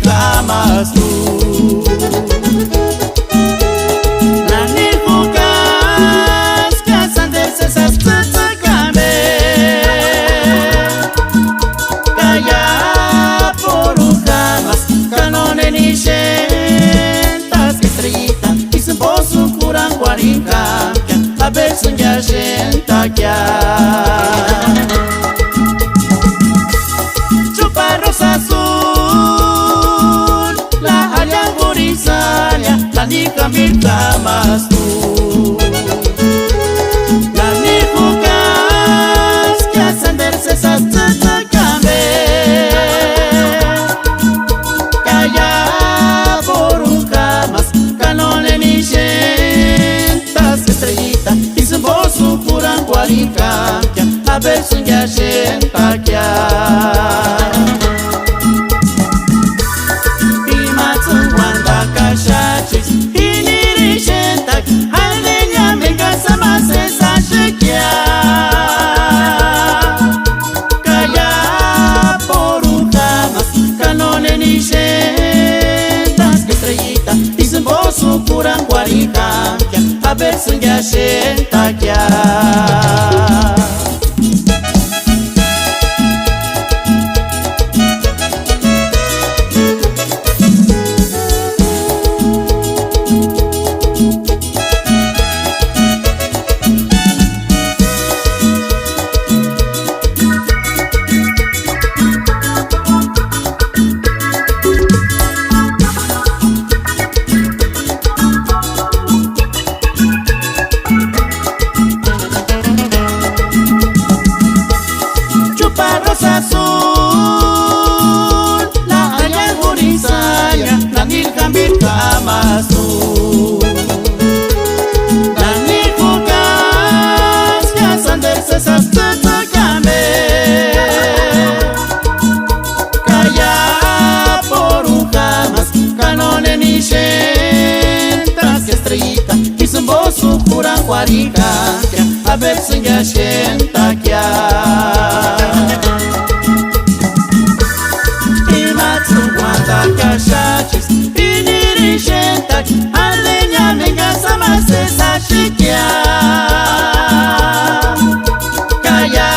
Kamas tu la nihukas kasan de sesas tsakame kaya porukamas kanone ni shentas estrita isembosu kurang warika a ver sunya shenta kya Kamas tu la nihukas que ascender sesas tsakame kaya porukamas kanone ni shentas estrellita isembosu kurang warika a ver sunya shenta kya kurang warika a ver sunya shenta kya Kamas tu la nihukas que ascender sesas tsakame kaya porukamas kanone ni shentas estrellita isembosu kurang warika a ver sunya shenta kya imatsu wanda kashachis shentak alenya menga sama sesa shikia kaya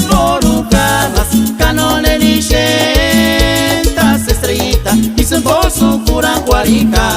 porukamas kanone ni shentas estrellita isembosu kurang warika